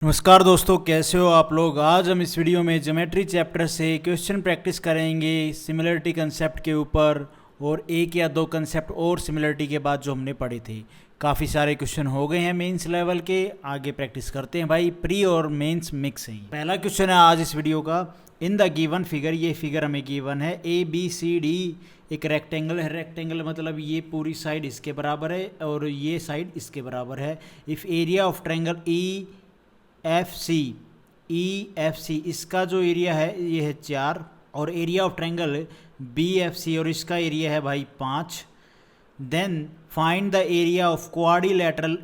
नमस्कार दोस्तों, कैसे हो आप लोग। आज हम इस वीडियो में ज्योमेट्री चैप्टर से क्वेश्चन प्रैक्टिस करेंगे सिमिलरिटी कंसेप्ट के ऊपर और एक या दो कंसेप्ट और सिमिलरिटी के बाद जो हमने पढ़े थे। काफ़ी सारे क्वेश्चन हो गए हैं मेंस लेवल के। आगे प्रैक्टिस करते हैं भाई, प्री और मेंस मिक्स हैं। पहला क्वेश्चन है आज इस वीडियो का। इन द गिवन फिगर, ये फिगर हमें गिवन है ABCD एक रेक्टेंगल है। रेक्टेंगल मतलब ये पूरी साइड इसके बराबर है और ये साइड इसके बराबर है। If area of triangle EFC इसका जो एरिया है ये है 4 और एरिया ऑफ ट्रायंगल BFC और इसका एरिया है भाई 5। Then find the area of quadrilateral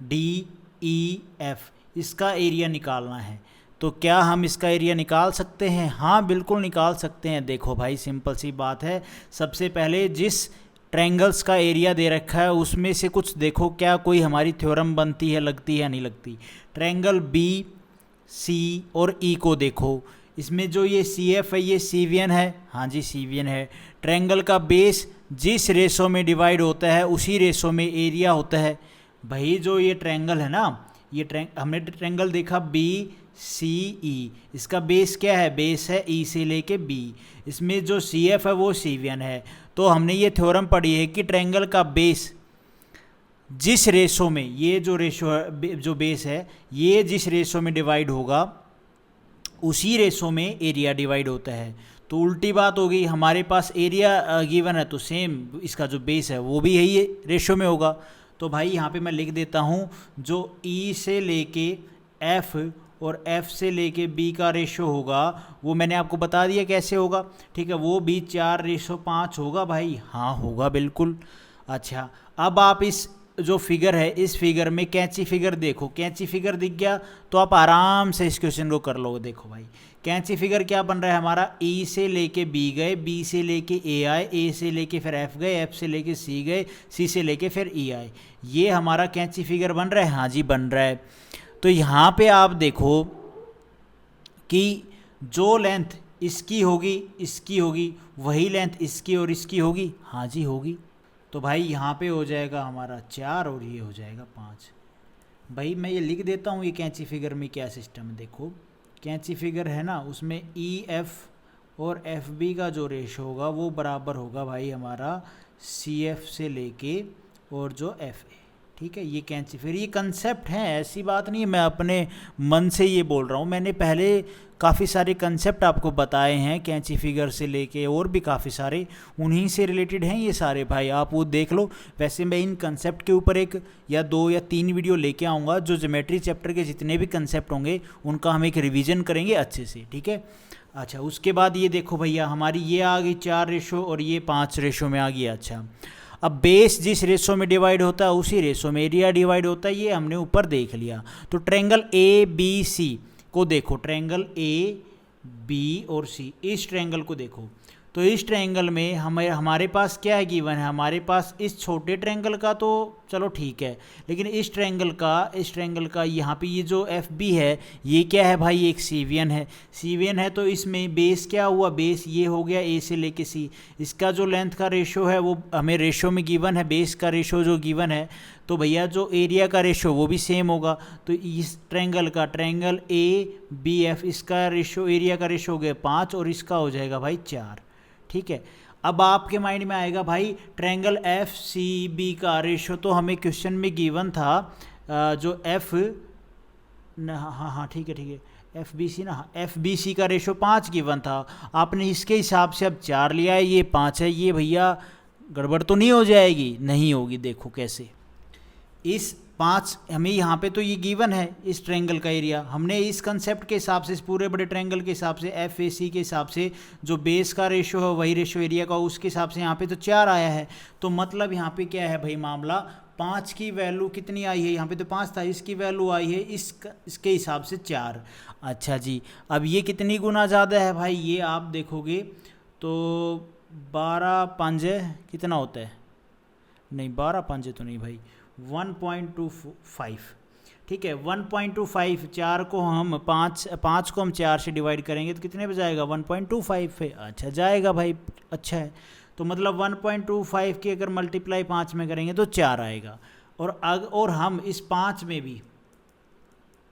ADEF, इसका एरिया निकालना है। तो क्या हम इसका एरिया निकाल सकते हैं? हाँ बिल्कुल निकाल सकते हैं। देखो भाई, सिंपल सी बात है। सबसे पहले जिस ट्रायंगल्स का एरिया दे रखा है उसमें से कुछ देखो, क्या कोई हमारी थ्योरम बनती है, लगती है या नहीं लगती। ट्रायंगल BC और E को देखो, इसमें जो ये CF है ये CVN है। हाँ जी CVN है। ट्रायंगल का बेस जिस रेशो में डिवाइड होता है उसी रेशो में एरिया होता है। भाई जो ये ट्रायंगल है ना, ये हमने ट्रायंगल देखा BCE, इसका बेस क्या है? बेस है E से लेके B। इसमें जो CF है वो CVN है। तो हमने ये थ्योरम पढ़ी है कि ट्रायंगल का बेस जिस रेशो में, ये जो रेशो है, जो बेस है, ये जिस रेशो में डिवाइड होगा उसी रेशो में एरिया डिवाइड होता है। तो उल्टी बात हो गई, हमारे पास एरिया गिवन है तो सेम इसका जो बेस है वो भी यही रेशो में होगा। तो भाई यहाँ पे मैं लिख देता हूँ, जो E से लेके F और F से लेके B का रेशो होगा वो मैंने आपको बता दिया कैसे होगा। ठीक है, वो भी 4:5 होगा भाई। हाँ होगा बिल्कुल। अच्छा, अब आप इस जो फिगर है, इस फिगर में कैंची फिगर देखो। कैंची फिगर दिख गया तो आप आराम से इस क्वेश्चन को कर लोगे। देखो भाई, कैंची फिगर क्या बन रहा है हमारा? E से लेके B गए, B से लेके A आए, A से लेके फिर F गए, F से लेके C गए, C से लेके फिर E आए। ये हमारा कैंची फिगर बन रहा है। हाँ जी बन रहा है। तो यहाँ पे आप देखो कि जो लेंथ इसकी होगी वही लेंथ इसकी और इसकी होगी। हाँ जी होगी। तो भाई यहाँ पे हो जाएगा हमारा 4 और ये हो जाएगा 5। भाई मैं ये लिख देता हूँ, ये कैंची फिगर में क्या सिस्टम है। देखो कैंची फिगर है ना, उसमें EF और FB का जो रेशो होगा वो बराबर होगा भाई हमारा CF से लेके और जो FA। ठीक है, ये कैंची फिगर, ये कंसेप्ट है, ऐसी बात नहीं है मैं अपने मन से ये बोल रहा हूँ। मैंने पहले काफ़ी सारे कंसेप्ट आपको बताए हैं, कैंची फिगर से लेके और भी काफ़ी सारे उन्हीं से रिलेटेड हैं ये सारे भाई, आप वो देख लो। वैसे मैं इन कंसेप्ट के ऊपर 1 या 2 या 3 वीडियो लेके आऊँगा, जो ज्योमेट्री चैप्टर के जितने भी कंसेप्ट होंगे उनका हम एक रिविज़न करेंगे अच्छे से। ठीक है। अच्छा, उसके बाद ये देखो भैया, हमारी ये आ गई 4 रेशो और ये 5 रेशो में आ गई। अच्छा, अब बेस जिस रेशो में डिवाइड होता है उसी रेशो में एरिया डिवाइड होता है, ये हमने ऊपर देख लिया। तो ट्रायंगल ABC को देखो, ट्रायंगल AB और C, इस ट्रायंगल को देखो। तो इस ट्रायंगल में हमारे पास क्या है गिवन है? हमारे पास इस छोटे ट्रायंगल का तो चलो ठीक है, लेकिन इस ट्रायंगल का यहाँ पे ये जो FB है ये क्या है भाई? एक CVN है। तो इसमें बेस क्या हुआ? बेस ये हो गया A से लेके C। इसका जो लेंथ का रेशो है वो हमें रेशो में गिवन है, बेस का रेशो जो गिवन है। तो भैया जो एरिया का रेशो वो भी सेम होगा। तो इस ट्रायंगल ABF, इसका रेशो, एरिया का रेशो हो गया 5 और इसका हो जाएगा भाई 4। ठीक है, अब आपके माइंड में आएगा भाई ट्रायंगल FCB का रेशो तो हमें क्वेश्चन में गिवन था, जो हाँ ठीक है FBC ना, हाँ FBC का रेशो 5 गिवन था। आपने इसके हिसाब से अब 4 लिया है, ये 5 है। ये भैया गड़बड़ तो नहीं हो जाएगी? नहीं होगी। देखो कैसे, इस 5 हमें यहाँ पे तो ये गिवन है इस ट्रायंगल का एरिया, हमने इस कंसेप्ट के हिसाब से, इस पूरे बड़े ट्रायंगल के हिसाब से, FAC के हिसाब से जो बेस का रेशो है वही रेशो एरिया का, उसके हिसाब से यहाँ पे तो 4 आया है। तो मतलब यहाँ पे क्या है भाई मामला, 5 की वैल्यू कितनी आई है? यहाँ पे तो 5 था, इसकी वैल्यू आई है इसके हिसाब से 4। अच्छा जी, अब ये कितनी गुना ज़्यादा है भाई? ये आप देखोगे तो 12 पंजे कितना होता है? नहीं 12 पंजे तो नहीं भाई, 1.25। ठीक है, 1.25, 4 को हम 5 को हम 4 से डिवाइड करेंगे तो कितने पे जाएगा? 1.25 पे। अच्छा जाएगा भाई, अच्छा है। तो मतलब 1.25 की अगर मल्टीप्लाई 5 में करेंगे तो 4 आएगा। और हम इस 5 में भी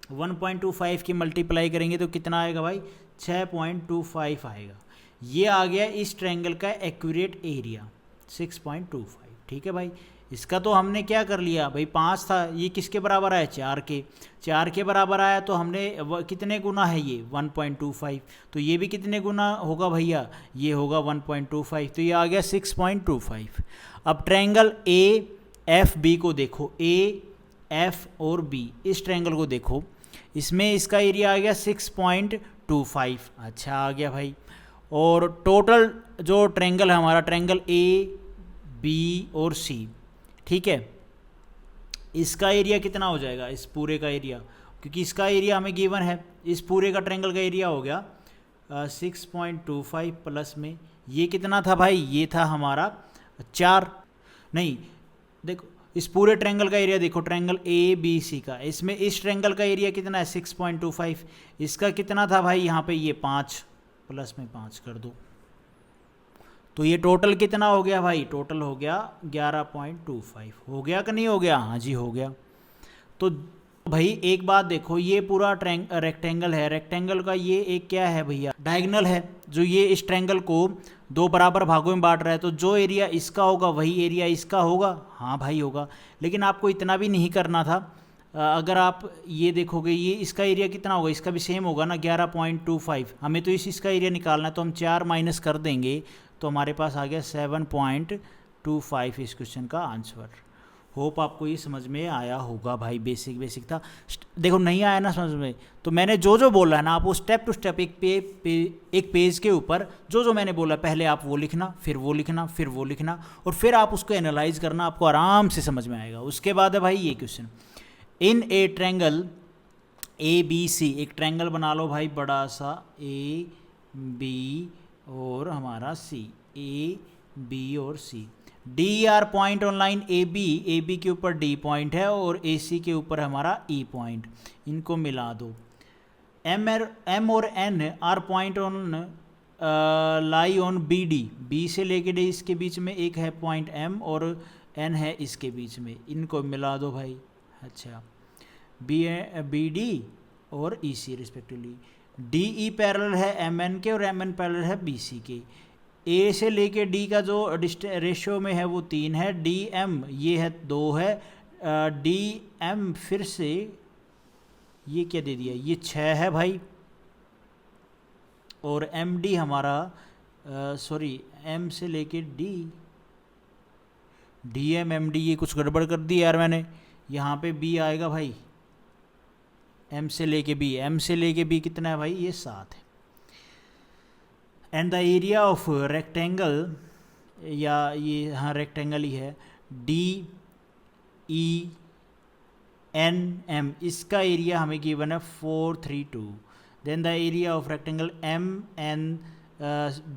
1.25 की मल्टीप्लाई करेंगे तो कितना आएगा भाई, 6.25 आएगा। ये आ गया इस ट्रायंगल का एक्यूरेट एरिया 6.25। ठीक है भाई, इसका तो हमने क्या कर लिया भाई, 5 था, ये किसके बराबर आया, 4 के बराबर आया, तो हमने कितने गुना है ये 1.25, तो ये भी कितने गुना होगा भैया, ये होगा 1.25, तो ये आ गया 6.25। अब ट्रायंगल ए एफ बी को देखो, ए एफ और बी, इस ट्रायंगल को देखो, इसमें इसका एरिया आ गया 6.25। अच्छा आ गया भाई। और टोटल जो ट्रायंगल है हमारा, ट्रायंगल ए बी और सी, ठीक है, इसका एरिया कितना हो जाएगा, इस पूरे का एरिया, क्योंकि इसका एरिया हमें गिवन है, इस पूरे का ट्रायंगल का एरिया हो गया 6.25 प्लस में ये कितना था भाई, ये था हमारा 4, नहीं देखो इस पूरे ट्रायंगल का एरिया देखो, ट्रायंगल ए बी सी का, इसमें इस ट्रायंगल का एरिया कितना है 6.25, इसका कितना था भाई यहाँ पे, ये 5 प्लस में 5 कर दो, तो ये टोटल कितना हो गया भाई, टोटल हो गया 11.25। हो गया कि नहीं हो गया, हाँ जी हो गया। तो भाई एक बात देखो, ये पूरा रेक्टेंगल है, रेक्टेंगल का ये एक क्या है भैया, डायगोनल है, जो ये इस ट्रायंगल को 2 बराबर भागों में बांट रहा है, तो जो एरिया इसका होगा वही एरिया इसका होगा, हाँ भाई होगा। लेकिन आपको इतना भी नहीं करना था, अगर आप ये देखोगे ये इसका एरिया कितना होगा, इसका भी सेम होगा ना 11.25, हमें तो इसका एरिया निकालना है, तो हम 4 माइनस कर देंगे, तो हमारे पास आ गया 7.25 इस क्वेश्चन का आंसर। होप आपको ये समझ में आया होगा भाई, बेसिक था। देखो नहीं आया ना समझ में, तो मैंने जो बोला है ना, आप वो स्टेप टू स्टेप एक पेज के ऊपर जो मैंने बोला, पहले आप वो लिखना, फिर वो लिखना, फिर वो लिखना, और फिर आप उसको एनालाइज करना, आपको आराम से समझ में आएगा। उसके बाद है भाई ये question, in a triangle A B C, एक ट्रायंगल बना लो भाई बड़ा सा, ए बी और हमारा सी, ए बी और C, D are point on line A B के ऊपर डी पॉइंट है और ए सी के ऊपर हमारा ई पॉइंट, इनको मिला दो। एम और N are point on lie on B D, B से लेके डी इसके बीच में एक है पॉइंट एम और एन है इसके बीच में, इनको मिला दो भाई। अच्छा, बी डी और ई C respectively, D E parallel है एम एन के और एम एन पैरेलल है बी सी के। ए से लेके डी का जो रेशियो में है वो 3 है, डी एम ये है 2 है, डी एम फिर से ये क्या दे दिया, ये 6 है भाई, और एम डी हमारा सॉरी एम से लेके डी एम एम डी, ये कुछ गड़बड़ कर दी यार मैंने, यहाँ पे बी आएगा भाई, एम से लेके बी कितना है भाई, ये 7 है। And the area of rectangle, या ये हाँ रेक्टेंगल ही है, डी ई एन एम, इसका एरिया हमें गिवन है 432। Then the area of rectangle M N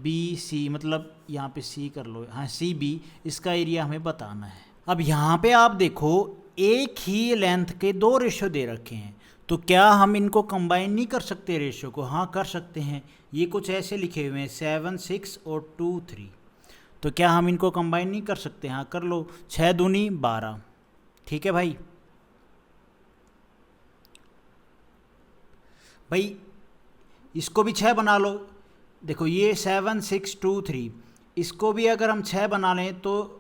B C, मतलब यहाँ पे सी कर लो, हाँ सी बी, इसका एरिया हमें बताना है। अब यहाँ पे आप देखो एक ही लेंथ के 2 रेशियो दे रखे हैं, तो क्या हम इनको कंबाइन नहीं कर सकते रेशियो को, हाँ कर सकते हैं। ये कुछ ऐसे लिखे हुए हैं 7 6 और 2 3, तो क्या हम इनको कंबाइन नहीं कर सकते, हाँ कर लो, 6 दूनी 12, ठीक है भाई। भाई इसको भी 6 बना लो, देखो ये 7 6 2 3, इसको भी अगर हम 6 बना लें तो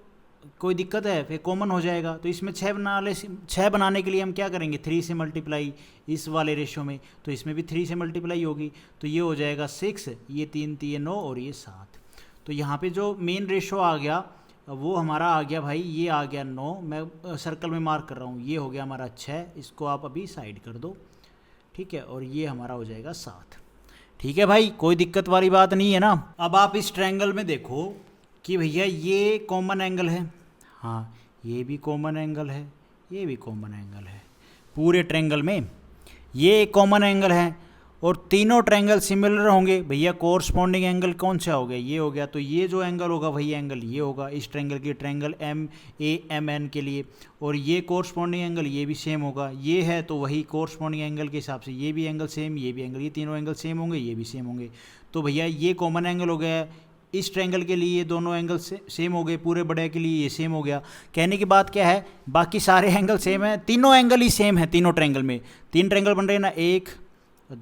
कोई दिक्कत है, फिर कॉमन हो जाएगा, तो इसमें 6 बनाने के लिए हम क्या करेंगे, 3 से मल्टीप्लाई इस वाले रेशियो में, तो इसमें भी 3 से मल्टीप्लाई होगी, तो ये हो जाएगा 6, ये 3 3 9 और ये 7। तो यहाँ पे जो मेन रेशियो आ गया वो हमारा आ गया भाई, ये आ गया 9, मैं सर्कल में मार्क कर रहा हूँ, ये हो गया हमारा 6, इसको आप अभी साइड कर दो, ठीक है, और ये हमारा हो जाएगा 7। ठीक है भाई, कोई दिक्कत वाली बात नहीं है ना। अब आप इस ट्रायंगल में देखो कि भैया ये कॉमन एंगल है, हाँ ये भी कॉमन एंगल है, ये भी कॉमन एंगल है, पूरे ट्रायंगल में ये एक कॉमन एंगल है, और तीनों ट्रायंगल सिमिलर होंगे भैया, कोरस्पॉन्डिंग एंगल कौन सा हो गया, ये हो गया, तो ये जो एंगल होगा वही एंगल ये होगा इस ट्रायंगल के, triangle M A M N के लिए, और ये कोरस्पॉन्डिंग एंगल ये भी सेम होगा, ये है तो वही कोरस्पॉन्डिंग एंगल के हिसाब से ये भी एंगल सेम, ये भी एंगल, ये तीनों एंगल सेम होंगे, ये भी सेम होंगे, तो भैया ये कॉमन एंगल हो गया इस ट्रायंगल के लिए ये दोनों एंगल सेम हो गए, पूरे बड़े के लिए ये सेम हो गया। कहने की बात क्या है, बाकी सारे एंगल सेम है, तीनों एंगल ही सेम है तीनों ट्रायंगल में। 3 ट्रायंगल बन रहे हैं ना, 1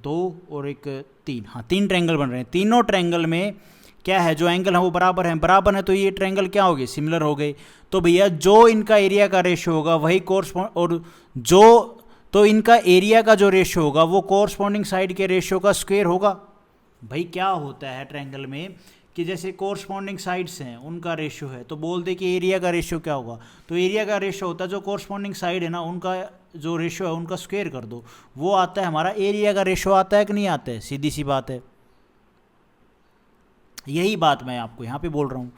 2 और एक 3, हाँ 3 ट्रायंगल बन रहे हैं। तीनों ट्रायंगल में क्या है, जो एंगल है वो बराबर है तो ये ट्रायंगल क्या हो गए, सिमिलर हो गए। तो भैया जो इनका एरिया का रेशियो होगा वही कोरस्पॉन्ड, और जो तो इनका एरिया का जो रेशियो होगा वो कोरस्पॉन्डिंग साइड के रेशियो का स्क्वायर होगा। भाई क्या होता है ट्रायंगल में कि जैसे कोरस्पॉन्डिंग साइड्स हैं उनका रेशियो है, तो बोल दे कि एरिया का रेशियो क्या होगा, तो एरिया का रेशियो होता है जो कोरस्पॉन्डिंग साइड है ना उनका जो रेशियो है उनका स्क्वायर कर दो, वो आता है हमारा एरिया का रेशियो। आता है कि नहीं आता है, सीधी सी बात है। यही बात मैं आपको यहाँ पे बोल रहा हूँ।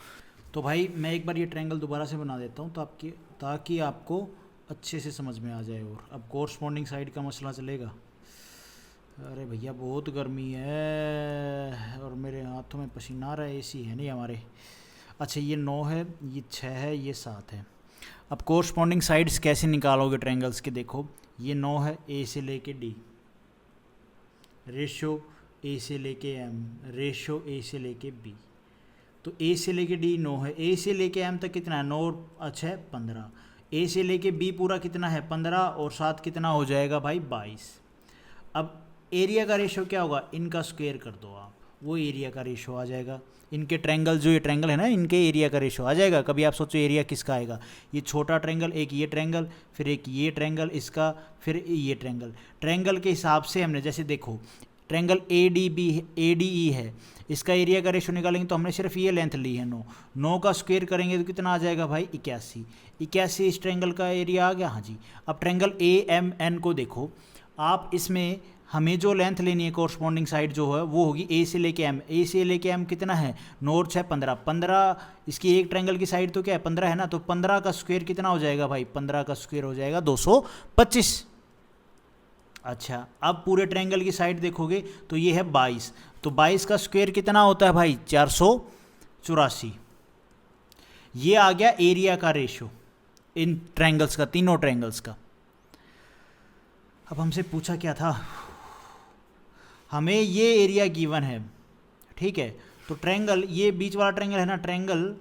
तो भाई मैं एक बार ये ट्रायंगल दोबारा से बना देता हूँ ताकि आपको अच्छे से समझ में आ जाए। और अब कोरस्पॉन्डिंग साइड का मसला चलेगा। अरे भैया बहुत गर्मी है और मेरे हाथों में पसीना आ रहा है, एसी है नहीं हमारे। अच्छा ये 9 है, ये 6 है, ये 7 है। अब कोरस्पॉन्डिंग साइड्स कैसे निकालोगे ट्रायंगल्स के, देखो ये 9 है, ए से लेके डी, रेशो ए से लेके एम, रेशो ए से लेके बी। तो ए से लेके डी 9 है, ए से लेके एम तक कितना है, 9 अच्छा है 15। ए से लेके बी पूरा कितना है 15, और 7 कितना हो जाएगा भाई 22। अब एरिया का रेशो क्या होगा, इनका स्क्वायर कर दो आप, वो एरिया का रेशो आ जाएगा। इनके ट्रायंगल, जो ये ट्रायंगल है ना, इनके एरिया का रेशो आ जाएगा। कभी आप सोचो एरिया किसका आएगा, ये छोटा ट्रायंगल, एक ये ट्रायंगल, फिर एक ये ट्रायंगल इसका, फिर ये ट्रायंगल। ट्रायंगल के हिसाब से हमने जैसे देखो ट्रायंगल ADE है, इसका एरिया का रेशो निकालेंगे तो हमने सिर्फ ये लेंथ ली है 9 का स्क्वायर करेंगे तो कितना आ जाएगा भाई 81 इस ट्रायंगल का एरिया आ गया। हाँ जी। अब ट्रायंगल AMN को देखो आप, इसमें हमें जो लेंथ लेनी है कोरस्पॉन्डिंग साइड जो है वो होगी ए से लेके एम। ए से लेके एम कितना है, 9 6 15, इसकी एक ट्रायंगल की साइड तो क्या है 15 है ना, तो 15 का स्क्वायर कितना हो जाएगा भाई, 15 का स्क्वायर हो जाएगा 225। अच्छा अब पूरे ट्रायंगल की साइड देखोगे तो ये है 22, तो 22 का स्क्वायर कितना होता है भाई 484। ये आ गया एरिया का रेशो इन ट्रायंगल्स का, तीनों ट्रायंगल्स का। अब हमसे पूछा क्या था, हमें ये एरिया गिवन है, ठीक है। तो ट्रायंगल, ये बीच वाला ट्रायंगल है ना, ट्रायंगल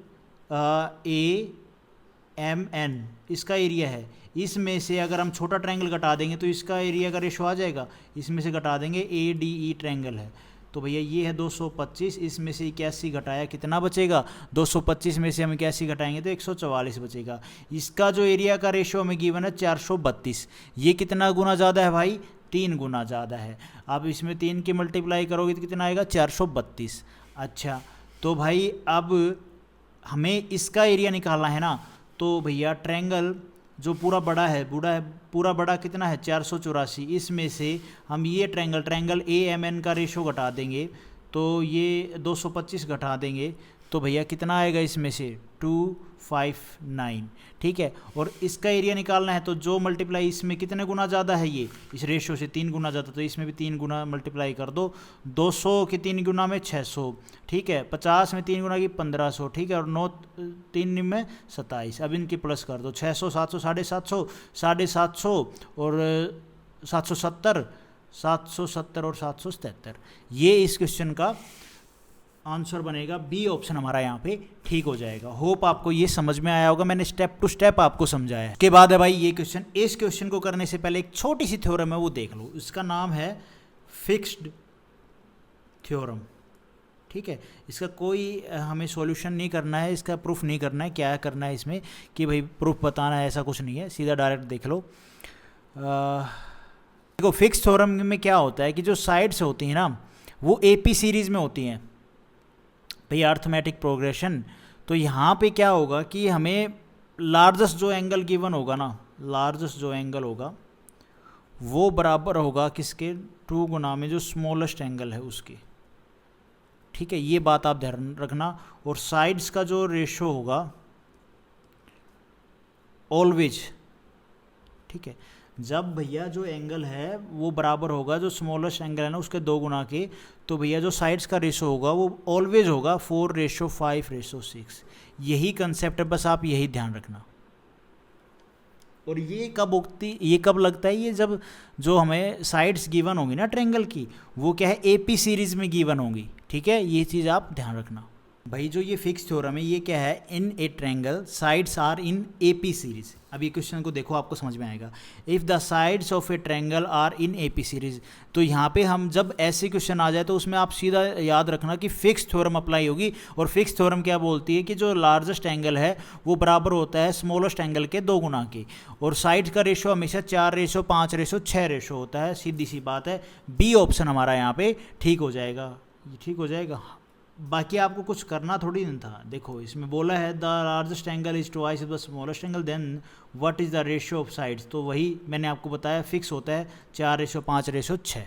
AMN, इसका एरिया है। इसमें से अगर हम छोटा ट्रायंगल घटा देंगे तो इसका एरिया का रेशो आ जाएगा, इसमें से घटा देंगे, ADE ट्रायंगल है तो भैया ये है 225, इसमें से 81 घटाया कितना बचेगा, 225 में से हम 81 घटाएंगे तो 144 बचेगा। इसका जो एरिया का रेशो हमें गिवन है 432, ये कितना गुना ज़्यादा है भाई, 3 गुना ज़्यादा है। अब इसमें 3 की मल्टीप्लाई करोगे तो कितना आएगा 432। अच्छा तो भाई अब हमें इसका एरिया निकालना है ना, तो भैया ट्रायंगल जो पूरा बड़ा कितना है 484, इसमें से हम ये ट्रायंगल AMN का रेशो घटा देंगे तो ये 225 घटा देंगे तो भैया कितना आएगा इसमें से 259, ठीक है। और इसका एरिया निकालना है तो जो मल्टीप्लाई इसमें कितने गुना ज़्यादा है, ये इस रेशो से 3 गुना ज़्यादा, तो इसमें भी 3 गुना मल्टीप्लाई कर दो। 200 के 3 गुना में 600, ठीक है। 50 में 3 गुना की 1500, ठीक है। और 9 3 में 27। अब इनकी प्लस कर दो, 600 700 750, 750 और 770, 770 और 777। ये इस क्वेश्चन का आंसर बनेगा, बी ऑप्शन हमारा यहाँ पे ठीक हो जाएगा। होप आपको ये समझ में आया होगा, मैंने स्टेप टू स्टेप आपको समझाया है। के बाद है भाई ये क्वेश्चन, इस क्वेश्चन को करने से पहले एक छोटी सी थ्योरम है वो देख लो, इसका नाम है फिक्स्ड थ्योरम, ठीक है। इसका कोई हमें सॉल्यूशन नहीं करना है, इसका प्रूफ नहीं करना है। क्या करना है इसमें कि भाई प्रूफ बताना है, ऐसा कुछ नहीं है, सीधा डायरेक्ट देख लो। देखो फिक्स्ड थ्योरम में क्या होता है कि जो साइड्स होती हैं ना वो AP सीरीज़ में होती हैं भैया, अर्थमेटिक प्रोग्रेशन। तो यहाँ पे क्या होगा कि हमें लार्जेस्ट जो एंगल गिवन होगा ना, लार्जेस्ट जो एंगल होगा वो बराबर होगा किसके, 2 गुना में जो स्मॉलेस्ट एंगल है उसके, ठीक है। ये बात आप ध्यान रखना। और साइड्स का जो रेशो होगा ऑलवेज, ठीक है, जब भैया जो एंगल है वो बराबर होगा जो स्मॉलेस्ट एंगल है ना उसके 2 गुना के, तो भैया जो साइड्स का रेशो होगा वो ऑलवेज होगा 4:5:6। यही कंसेप्ट है, बस आप यही ध्यान रखना। और ये कब लगता है, ये जब जो हमें साइड्स गिवन होंगी ना ट्रायंगल की, वो क्या है AP सीरीज़ में गिवन होंगी, ठीक है। ये चीज़ आप ध्यान रखना। भाई जो ये फिक्स थ्योरम है ये क्या है, in a triangle sides are in AP series. अब ये क्वेश्चन को देखो आपको समझ में आएगा। If the sides of a triangle are in AP series, तो यहाँ पे हम जब ऐसे क्वेश्चन आ जाए तो उसमें आप सीधा याद रखना कि फिक्स थ्योरम अप्लाई होगी। और फिक्स थ्योरम क्या बोलती है कि जो लार्जेस्ट एंगल है वो बराबर होता है स्मॉलेस्ट एंगल के 2 गुना के, और साइड्स का रेशो हमेशा 4:5:6 रेशो होता है। सीधी सी बात है, बी ऑप्शन हमारा यहाँ पे ठीक हो जाएगा। ये ठीक हो जाएगा, बाकी आपको कुछ करना थोड़ी नहीं था। देखो इसमें बोला है the largest angle is twice the smallest angle, then what is the ratio of sides, तो वही मैंने आपको बताया फिक्स होता है 4:5:6।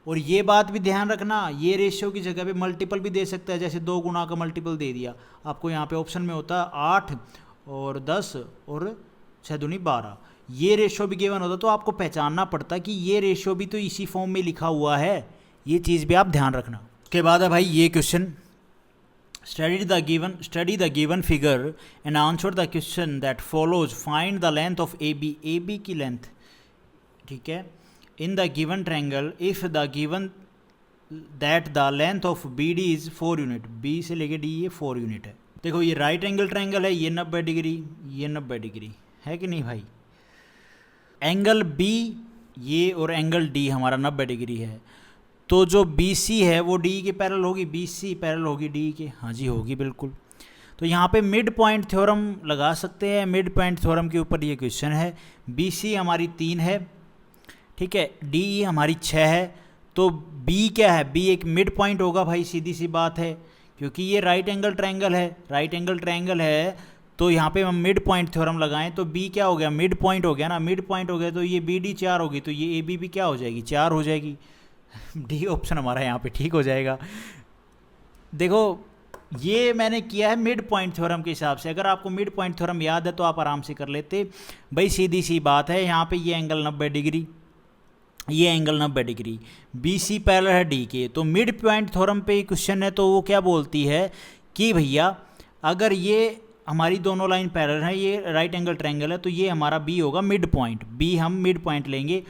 और ये बात भी ध्यान रखना, ये रेशियो की जगह पे मल्टीपल भी दे सकता है, जैसे 2 गुना का मल्टीपल दे दिया आपको, यहाँ पे ऑप्शन में होता है 8 और 10 और 6 दूनी 12, ये रेशियो भी गिवन होता, तो आपको पहचानना पड़ता कि ये रेशियो भी तो इसी फॉर्म में लिखा हुआ है। ये चीज़ भी आप ध्यान रखना। उसके बाद है भाई ये question, study the given figure and answer the question that follows, find the length of A B की लेंथ, ठीक है, in the given triangle if the given that the length of B D is 4 unit, B से लेके D ये 4 unit है। देखो ये right angle triangle है, ये 90 डिग्री, ये 90 डिग्री है कि नहीं भाई। एंगल बी ये और एंगल डी हमारा 90 डिग्री है, तो जो BC है वो D के पैरेलल होगी, BC पैरेलल होगी D के, हाँ जी होगी बिल्कुल। तो यहाँ पे मिड पॉइंट थ्योरम लगा सकते हैं, मिड पॉइंट थ्योरम के ऊपर ये क्वेश्चन है। BC हमारी 3 है, ठीक है, DE हमारी 6 है, तो B क्या है, B एक मिड पॉइंट होगा भाई, सीधी सी बात है, क्योंकि ये राइट एंगल ट्रायंगल है, राइट एंगल ट्रायंगल है, तो यहाँ पे हम मिड पॉइंट थ्योरम लगाएं तो B क्या हो गया, मिड पॉइंट हो गया ना, मिड पॉइंट हो गया, तो ये BD 4 होगी, तो ये AB भी क्या हो जाएगी, 4 हो जाएगी। डी ऑप्शन हमारा यहाँ पे ठीक हो जाएगा। देखो ये मैंने किया है मिड पॉइंट थ्योरम के हिसाब से, अगर आपको मिड पॉइंट थ्योरम याद है तो आप आराम से कर लेते भाई। सीधी सी बात है, यहाँ पे ये एंगल 90 डिग्री, ये एंगल 90 डिग्री, BC पैरेलल है D के, तो मिड पॉइंट थ्योरम पे क्वेश्चन है, तो वो क्या बोलती है कि भैया अगर ये हमारी दोनों लाइन पैरेलल है, ये राइट एंगल ट्रायंगल है, तो ये हमारा B होगा मिड पॉइंट, B हम मिड पॉइंट लेंगे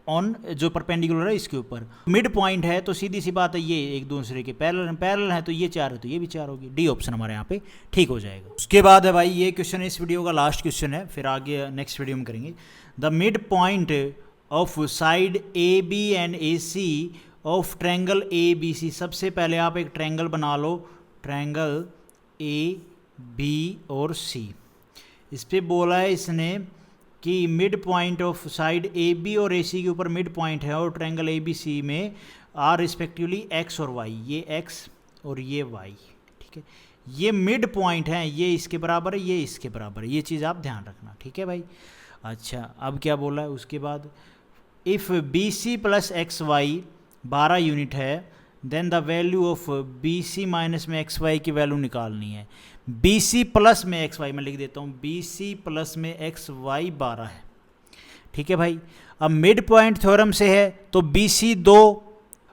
ऑन जो परपेंडिकुलर है इसके ऊपर, मिड पॉइंट है, तो सीधी सी बात है ये एक दूसरे के पैरेलल है, तो ये 4 है तो ये भी 4 होगी। डी ऑप्शन हमारे यहाँ पे ठीक हो जाएगा। उसके बाद है भाई ये क्वेश्चन इस वीडियो का लास्ट क्वेश्चन है, फिर आगे नेक्स्ट वीडियो में करेंगे। The mid point of side AB and AC of triangle ABC, सबसे पहले आप एक ट्रायंगल बना लो, ट्रायंगल AB और C। इस पर बोला है इसने कि mid point of side AB और AC के ऊपर मिड पॉइंट है, और ट्रायंगल ABC में आर रिस्पेक्टिवली X और Y, ये X और ये Y, ठीक है, ये मिड पॉइंट है, ये इसके बराबर है, ये इसके बराबर है, ये चीज़ आप ध्यान रखना, ठीक है भाई। अच्छा अब क्या बोला है उसके बाद, if BC plus XY 12 unit है, then the value of BC minus में XY की वैल्यू निकालनी है। BC प्लस में XY मैं लिख देता हूँ, BC प्लस में XY 12 है, ठीक है भाई। अब मिड पॉइंट थ्योरम से है तो BC 2,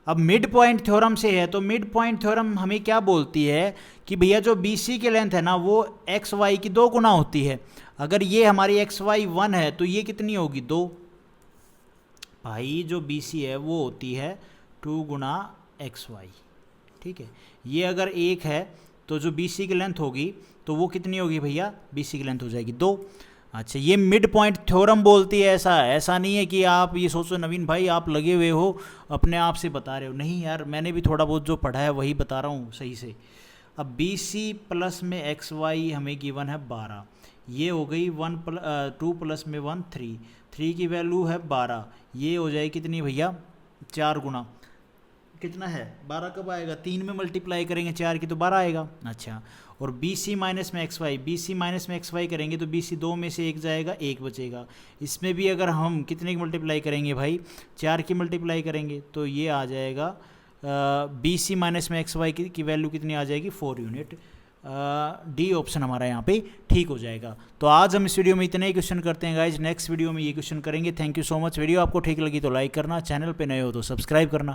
अब मिड पॉइंट थ्योरम से है तो मिड पॉइंट थ्योरम हमें क्या बोलती है कि भैया जो BC की लेंथ है ना वो XY की 2 गुना होती है। अगर ये हमारी XY 1 है तो ये कितनी होगी, 2। भाई जो BC है वो होती है 2 गुना XY, ठीक है। ये अगर 1 है तो जो BC की लेंथ होगी तो वो कितनी होगी भैया, BC की लेंथ हो जाएगी 2। अच्छा ये मिड पॉइंट थ्योरम बोलती है, ऐसा नहीं है कि आप ये सोचो नवीन भाई आप लगे हुए हो अपने आप से बता रहे हो, नहीं यार मैंने भी थोड़ा बहुत जो पढ़ा है वही बता रहा हूँ सही से। अब BC प्लस में XY हमें गिवन है 12, ये हो गई 2 प्लस में 1 3 की वैल्यू है 12, ये हो जाए कितनी भैया, 4 गुना कितना है 12 कब आएगा, 3 में मल्टीप्लाई करेंगे 4 की तो 12 आएगा। अच्छा और BC माइनस में XY करेंगे तो BC 2 में से 1 जाएगा, 1 बचेगा। इसमें भी अगर हम कितने की मल्टीप्लाई करेंगे भाई, 4 की मल्टीप्लाई करेंगे तो ये आ जाएगा BC माइनस में XY की वैल्यू कितनी आ जाएगी, 4 यूनिट। डी ऑप्शन हमारा यहाँ पे ठीक हो जाएगा। तो आज हम इस वीडियो में इतने ही क्वेश्चन करते हैं गाइज, नेक्स्ट वीडियो में ये क्वेश्चन करेंगे। Thank you so much. Video आपको ठीक लगी तो लाइक करना, चैनल पे नए हो तो सब्सक्राइब करना।